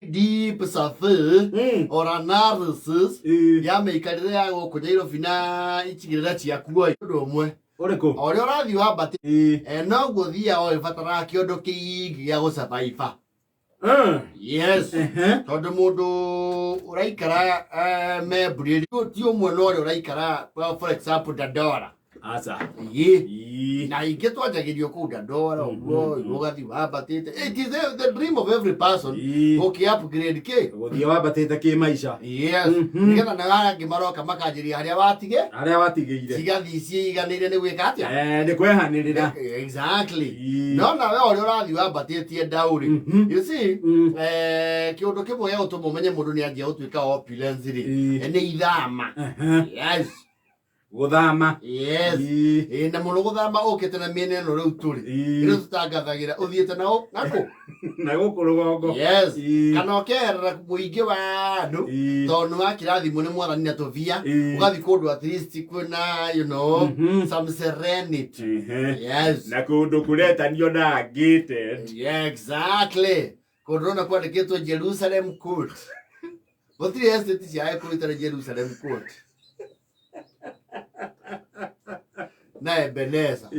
deep surface or analysis ya meikarire ya gukunyiro fina ichigirira ciakuo ndomwe uriko ori orathi wa bati no guthia o ibatara kiondo kiigi ya gusurvive yes tondu mundu uraikara mebriri ti umwe no uraikara for example Dandora asa na ingetwajagirio ku Dandora ugo ugathi wa batite it is the dream of every person okay upgrade ke guthia wa batite ki maisha yes nigetha na ngimaroka makanjiria haria watigeire cigathi ciiganire ni gwika atia ni kwehanirira exactly no na we ori urathi wa batite ndauri you see kiundu kimwe ya utumenye mundu ni anjia utwika opulence ri ni ithama yes guthama yes na muno guthama ukite na miene no riu turi riu tutangathagira uthiete nao nako na guku rugongo yes kana okerera muingi wa andu tondu wa kirathimo ni mwathani na tovia ugathi kundu at least kwina you know some serenity yes na kundu kuretanio na gated exactly kundu na kwandikitwo Jerusalem court gutiri estate cia kuitara Jerusalem court na Ebeneza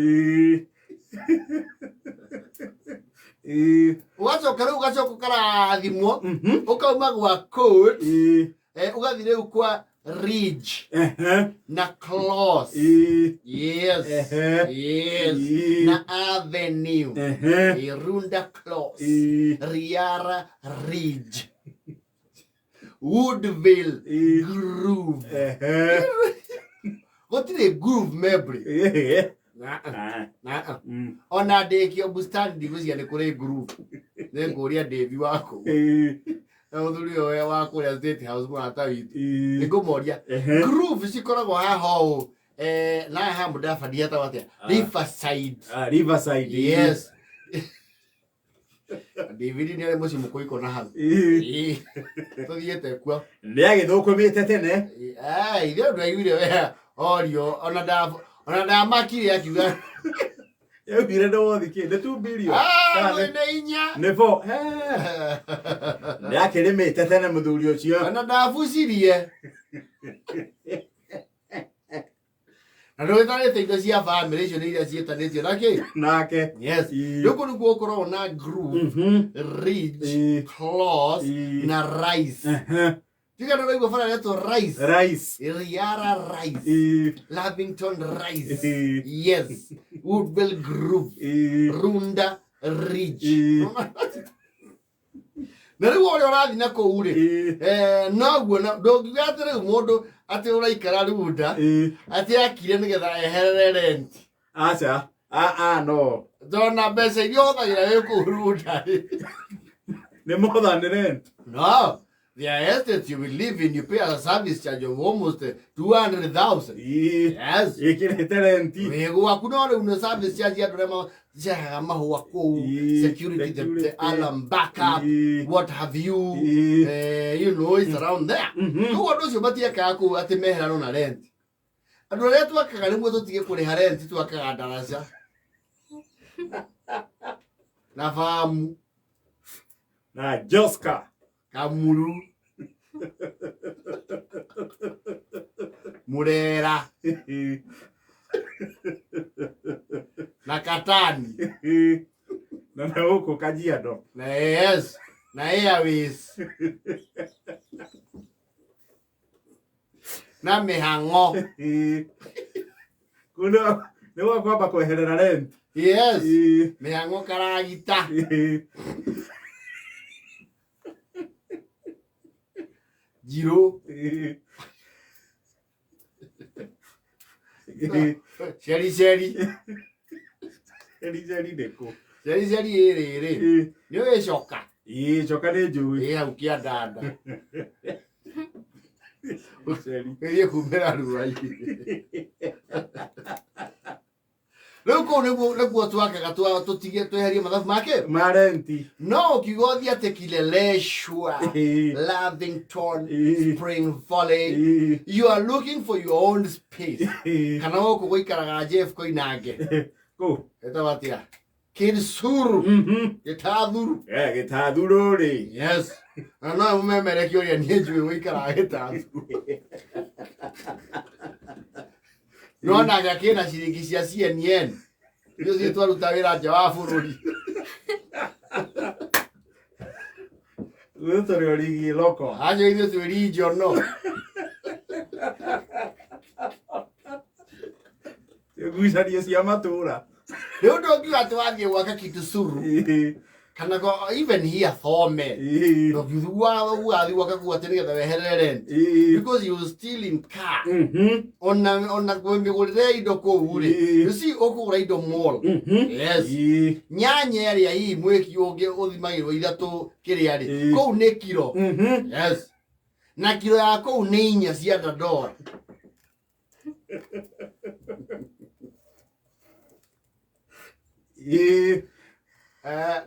ugacoka karathimwo ukauma gwa code ugathi riu kwa ridge na close yes yes na avenue Runda close Riara ridge Woodville groove gotire groove memory ona ndikio bustani ndigucia ni kuri groove ne nguria Devi wako na uthuri oya wa kuria State House mwata witu ni ngumoria groove cikoragwo haho na ha mudafadia ta watia Riverside yes David ni ale muci mukuiko na hau tuthiete kwa ni agithukumite tene ithe ndwaiguire we orio ona da makire akiuga yabire ndo thiki the 2 billion ne inya ne fo ni akirimite tene muthuri ucio ona ndabucirie na ndo itarete indo cia family icio ni iria cietanitio nake yes yuko ni gukorwo na groove ridge close na rice Tika ndo igo fara leto rice Riara rice Lavington rice yes Woodville groove Runda ridge Nari wori orathi nako uri naguo na ndongigatire mundu ati uraikara Runda ati akire nigetha eherere rent acha no dona bese yothagira weku Runda ne more than rent no the estate you will live in, you pay a service charge of almost 200,000. Yes. Renti. Wego akuna una service charge ya drama mahua ko security the alarm backup what have you you know it's around there. No what does you batia kako ati mehera no na rent. Ando letu akagale mwe tutige kuri rent tu akagadaraja. Na famu na Joska Kamuru Murera na Katani na huko Kajiado na yes na Airways na Mihango kuna ni kwamba kuherera rent yes Mihango Karagita Jiro Sheri deko Sheri ere niwe shoka shoka ne jui ukia dada Sheri kumera ruai Loko nebo tuaka katua tutige tuherie mathafu make marenti no kigothia tekileleshwa Lavington Spring Valley you are looking for your own space kana woko goikaraga Jeff koinange ko eta watia Kidsuru gitathuru gitathuru ri yes Na no umemere kioria nie njui wikara gitabu. No na gakina ciringi cia CNN. Ndio zi twaruta wira nja wa bururi. Wewe tore origi loko. Ajo ithu tu region no. Gucaria cia matura. Riu ndongiuga ati wathie gwaka kitu suru. Kana go even here thome. No githua ugathi gwaka gwate nigetha weherere. Because you still in car. Ona gwemigurire indo kuu ri. You see okugura indo mall. Yes. Nyanya area hii mweki ungi uthimagirwo ithatu kiria ri. Kuu ni kilo. Yes. Na kilo ya kuu ni 4 cia $1.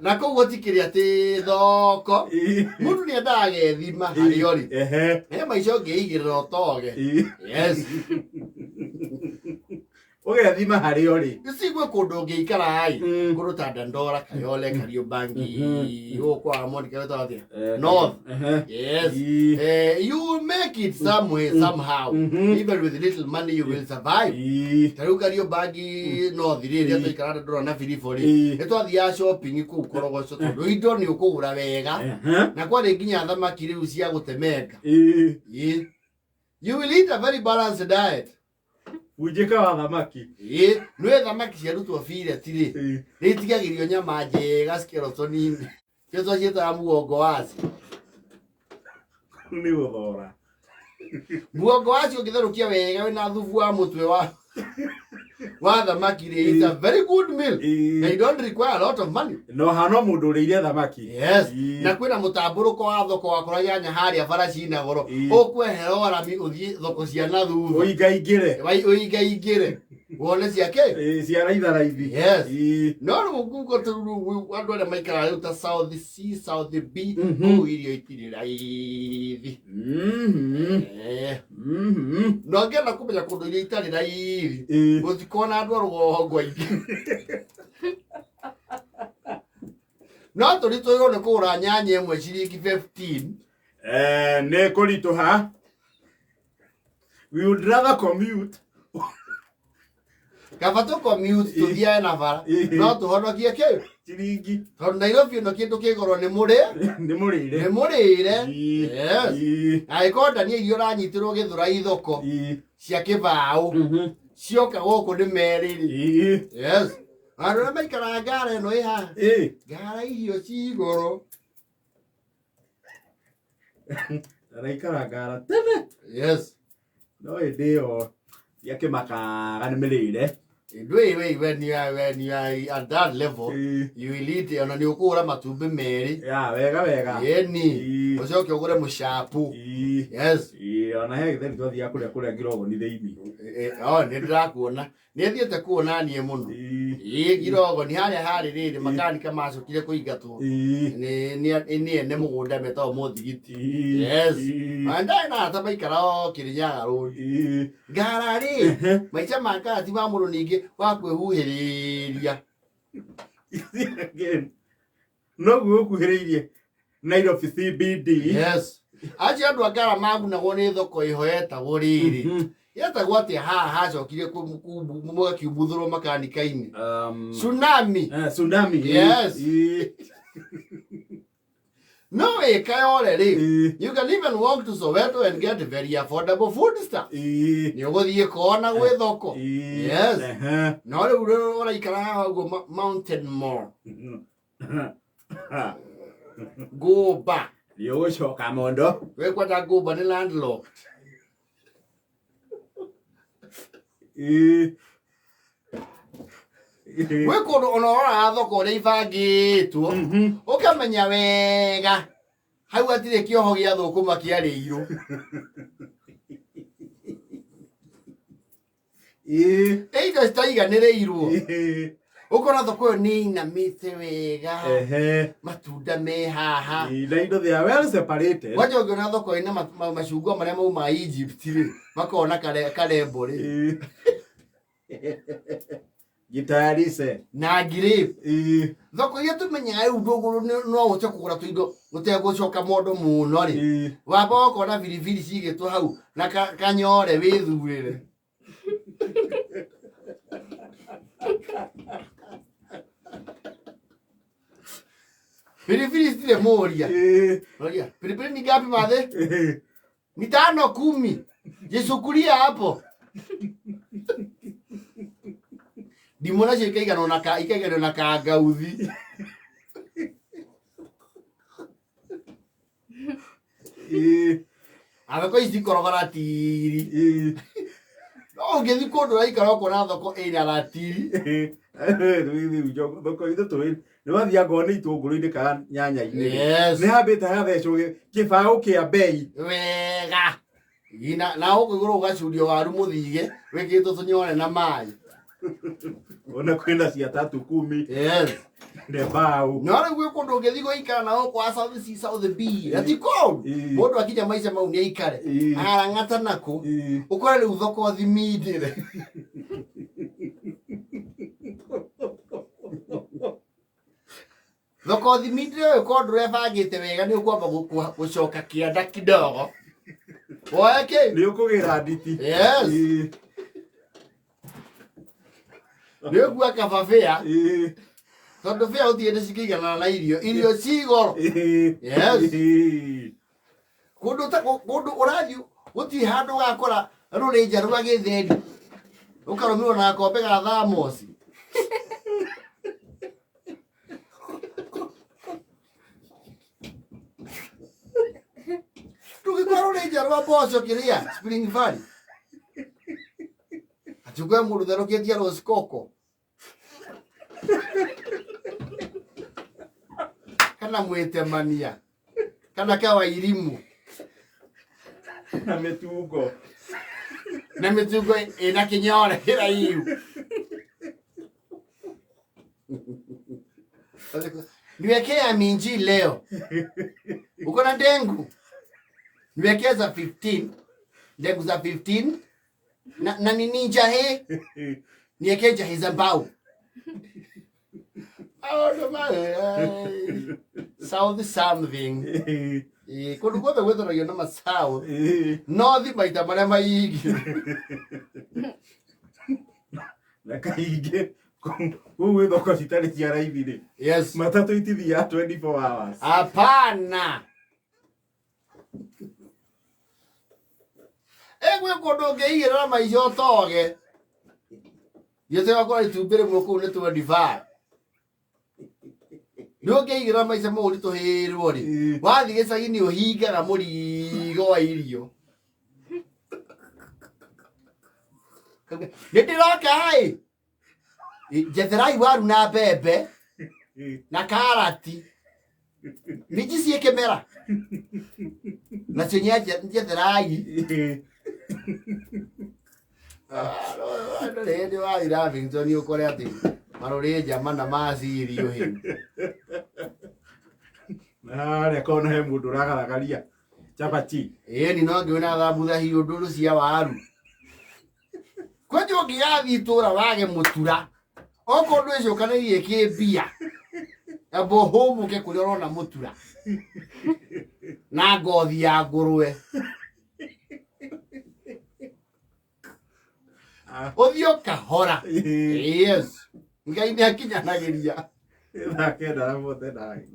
Na kau gũtikĩrĩ atĩ thoko mũndũ nĩendaga gethima harĩ ori he maica ũngĩigĩrĩra ũtoge. Yes. Ũgethima harĩ ori gĩcigwe kũndũ ũngĩikara-ĩ kũndũ ta Dandora, Kayole, Kariobangi gũkwa Monica wetagwo atĩa North. Yes. You will make it somewhere somehow. Even with little money you will survive. Tarĩu Kariobangi North rĩrĩa tũikara Dandora na Filibo-rĩ nĩtwathiaga shopping kũu Korogoco tondũ indo nĩũkũgũra wega na kwarĩ nginya thamaki rĩu cia gũtemenga. You will eat a very balanced diet. Ujika wa thamaki. Nwe thamaki ciarutwo fillet-rĩ nĩitigagĩrio nyama njega skeleton-inĩ kĩo twaciĩtaga muongo wacio. Nĩ gũthora. Muongo wacio ũngĩtherũkia wega wĩna thubu wa mũtwe wa thamaki-rĩ, it's a very good meal. They don't require a lot of money. No hano mũndũ ũrĩire thamaki. Yes. Na kwĩna mũtambũrũko wa thoko wakora nyanya harĩa baraci na goro ũkwehera warami ũthiĩ thoko cia na thutha ũingaingĩre wone ciake cia raithi. Yes. No rĩu andũ arĩa maikaraga rĩu ta South C, South B kũu irio itirĩ raithi. No ngĩenda kũmenya kũndũ irio itarĩ raithi gũtikona andũ a rũgongo aingĩ. No tũrĩ twĩrwo nĩ kũgũra nyanya ĩmwe ciringi 15. Nĩ kũritũha. We would rather commute. Kaba tũcommute tũthiage na bara no tũhonokie kĩu ciringi tondũ Nairobi ĩno kĩndũ kĩgoro nĩ mũrĩre. Yes. Angĩkorwo ndania irio ũranyitĩrwo Gĩthũrai thoko cia kĩbaũ cioka gũkũ nĩ merĩ-rĩ. Yes. Andũ arĩa maikaraga Ngara ĩno ĩ haha Ngara irio ci igũrũ. Araikara Ngara tene. Yes. No ĩndĩ yo yakĩmakaga nĩ mĩrĩire. When you are at that level, you will eat ona nĩ ũkũgũra matumbĩ merĩ. Wega. Yeni. Ũcoke ũgũre mũcapu. Yes. Ona he gĩtheri twathiaga kũrĩa Ngirogoni thĩinĩ. Nĩ ndĩrakuona. Nĩthiĩte kuonanie mũno. Ngirogoni harĩa rĩrĩ makanika macokire kũingatwo. Nĩ ene mũgũnda metagwo Mũthigiti. Yes. Ndarĩ na arata maikara o Kĩrĩnyaga road. Ngara-rĩ maica ma Ngara ti ma mũndũ ningĩ wa kwĩhuhĩrĩria. Noguo ũkuhĩrĩirie Nairobi CBD. Yes. Acio andũ a Ngara magunagwo nĩ thoko ĩho yetagwo rĩrĩ. Yetagwo atĩa haha hacokire mũgakiumbuthũrwo makanika-inĩ. Tsunami. Yes. No Kayole, you can even walk to Soweto and get very affordable food stuff. You go the corner with thoko. Yes. No ũraikara Mountain Mall. Go back. You show Kimondo. We kwenda go back landlocked. We kũndũ ona ũrora thoko ũrĩa ibangĩtwo ũkamenya wega hau hatirĩ kĩoho gĩa thũkũma kĩarĩirwo. Indo citaiganĩrĩirwo ukona thoko yo ni inamite wega matunda me haha na indo they are well separated waje ukiona thoko ina mashungwa maria mau ma Egypt ri makona kale bore Gitayarise. Na grape. Thoko iria tumenyaga rĩu ndũgũrũ no ũhote kũgũra tũindo ũtegũcoka mondo mũno rĩ. Wamba ũkona biribiri cigĩtwo hau na kanyore wĩthurĩre. Pilipili zile moja. Moja. Pilipili ni gapi madhe? Ni 5 10. Jisukulia hapo. Dimona je ikaiga na kagauthi. Abako ici korogora tiri. No ngethi kundu raikara ukona thoko ina ratiri. Rĩu njogo thoko itũ twĩ nĩ wathia ngone itũngũrũ-inĩ kana nyanya-inĩ. Yes. Nĩ hambĩte hathecwo kĩbaũ kĩa bei. Wega. Ina na ũkũgũrũ ũgacurio waru mũthige wĩkĩtwo tũnyore na maĩ. Ona kwenda cia 3 10. Yes. Nĩ baũ. No rĩu kũndũ ũngĩthi gũikara na kwa South Sea South B. Ati ko. Mũndũ akija maica mau nĩ aikare. Arang'ata nako. Ũkore rĩu thoko thimindĩre. Thoko thimindĩre ko ndũrebangĩte wega nĩ ũkwamba gũcoka kĩanda kidogo. Oke. Nĩ ũkũgĩra nditi. Yes. Nĩ ũkua kababea. Tondu fea utiende cikigana na irio cigoro. Yes. Kundu urathi uti handu gakora rurinja rwa githeri. Ukarumirwo na kombe ga thermos. Tukikora rurinja rwa boco kiria Spring Valley. Achukue mundu therukitie rose coco. Kana mwitemania kana kawa irimu na mĩtungo ina kinyore kira iu niwekea minji leo uko na dengu niwekea za 15 dengu za 15 na nini jahe niwekea jahe za mbao. Oh no man. South something. Kundu kwothe gwethoragio na masaũ. North maita marĩa maingĩ. Na kaingĩ gwĩ thoko citarĩ cia raithi rĩ. Yes. Matatũ itithiaga 24 hours. Hapana. Gwĩ kũndũ ũngĩigĩrĩra maica ũtoge. Gĩtĩ wakora itumbĩ rĩmwe kũu nĩ 25. Nyoke igira maica muri tuhirwo ri wathi gicagi-ini uhingaga murigo wa irio nitiroka hai jetherai waru na mbembe na karati niji cieke mera na cionya jetherai Rĩndĩ wathi Lavington ũkore atĩ marũrĩ njama na macirio hĩu. Narĩa kona he mũndũ ũragaragaria chapati. Ĩni no ngĩona thambutha hiũ ndũrũ cia waru. Kwanja ũngĩgathiĩ itũra wage mũtura okorwo ndũ ĩcokanĩrie kĩmbia amba ũhũmũke kũrĩa ũrona mũtura na ngothi ya ngũrwe. Othio kahora. Yes. Ngai nĩ akinyanagĩria. Nake ndaramũte nawe.